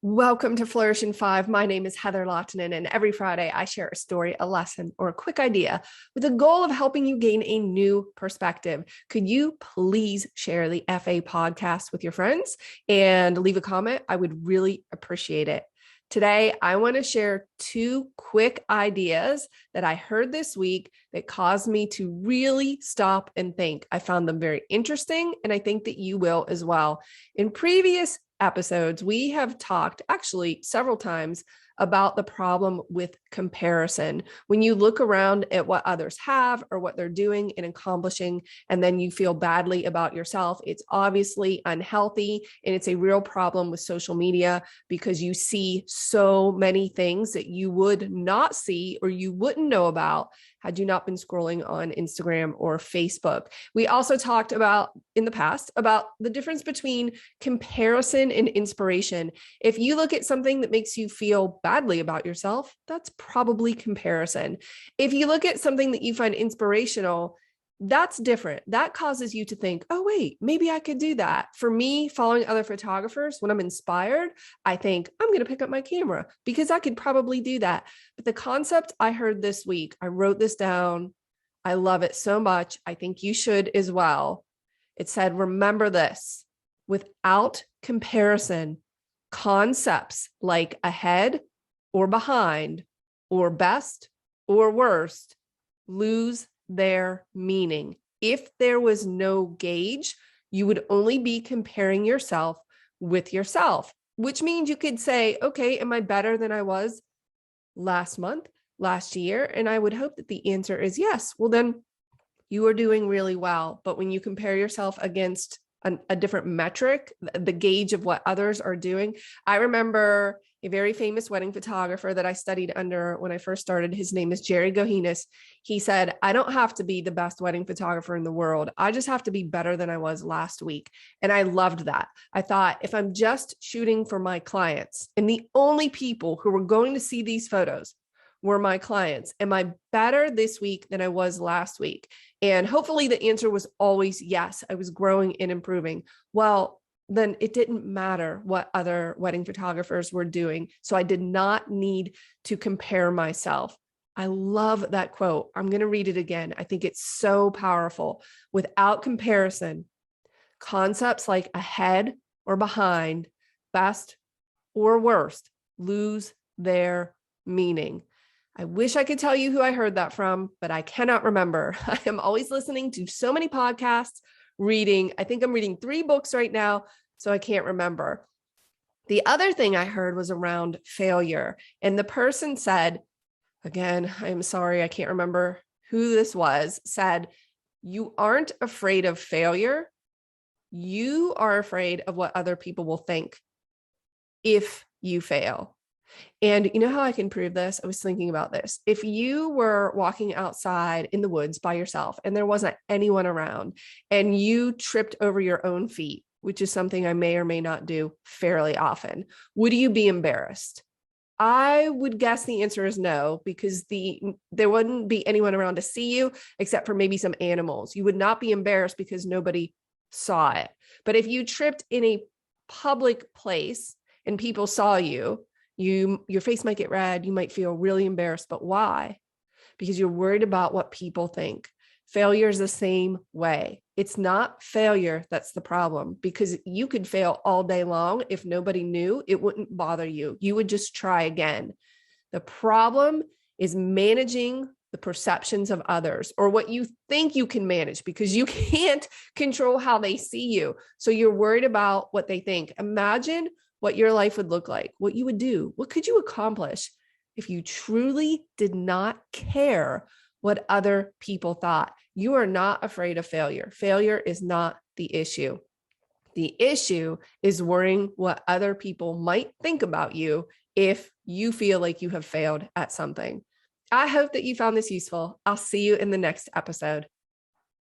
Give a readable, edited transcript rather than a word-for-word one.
Welcome to Flourish in 5. My name is Heather Lahtinen, and every Friday I share a story, a lesson, or a quick idea with the goal of helping you gain a new perspective. Could you please share the FA podcast with your friends and leave a comment? I would really appreciate it. Today, I want to share 2 quick ideas that I heard this week that caused me to really stop and think. I found them very interesting, and I think that you will as well. In previous episodes, we have talked actually several times about the problem with comparison. When you look around at what others have or what they're doing and accomplishing, and then you feel badly about yourself, it's obviously unhealthy. And it's a real problem with social media because you see so many things that you would not see or you wouldn't know about had you not been scrolling on Instagram or Facebook. We also talked about in the past about the difference between comparison and inspiration. If you look at something that makes you feel badly about yourself, that's probably comparison. If you look at something that you find inspirational, that's different. That causes you to think, oh, wait, maybe I could do that. For me, following other photographers, when I'm inspired, I think I'm going to pick up my camera because I could probably do that. But the concept I heard this week, I wrote this down. I love it so much. I think you should as well. It said, remember this, without comparison, concepts like ahead or behind or best or worst lose their meaning. If there was no gauge, you would only be comparing yourself with yourself, which means you could say, okay, am I better than I was last month, last year? And I would hope that the answer is yes. Well, then you are doing really well. But when you compare yourself against a different metric, the gauge of what others are doing. I remember a very famous wedding photographer that I studied under when I first started. His name is Jerry Gohinas. He said, I don't have to be the best wedding photographer in the world. I just have to be better than I was last week. And I loved that. I thought, if I'm just shooting for my clients and the only people who were going to see these photos were my clients, am I better this week than I was last week? And hopefully the answer was always yes. I was growing and improving. Well, then it didn't matter what other wedding photographers were doing. So I did not need to compare myself. I love that quote. I'm going to read it again. I think it's so powerful. Without comparison, concepts like ahead or behind, best or worst, lose their meaning. I wish I could tell you who I heard that from, but I cannot remember. I am always listening to so many podcasts, reading. I think I'm reading 3 books right now, so I can't remember. The other thing I heard was around failure. And the person said, again, I'm sorry, I can't remember who this was, said, you aren't afraid of failure. You are afraid of what other people will think if you fail. And you know how I can prove this? I was thinking about this. If you were walking outside in the woods by yourself and there wasn't anyone around and you tripped over your own feet, which is something I may or may not do fairly often, would you be embarrassed? I would guess the answer is no, because there wouldn't be anyone around to see you except for maybe some animals. You would not be embarrassed because nobody saw it. But if you tripped in a public place and people saw you, your face might get red. You might feel really embarrassed. But why? Because you're worried about what people think. Failure is the same way. It's not failure that's the problem, because you could fail all day long. If nobody knew, it wouldn't bother you. You would just try again. The problem is managing the perceptions of others, or what you think you can manage, because you can't control how they see you. So you're worried about what they think. Imagine what your life would look like, what you would do, what could you accomplish if you truly did not care what other people thought. You are not afraid of failure. Failure is not the issue. The issue is worrying what other people might think about you if you feel like you have failed at something. I hope that you found this useful. I'll see you in the next episode.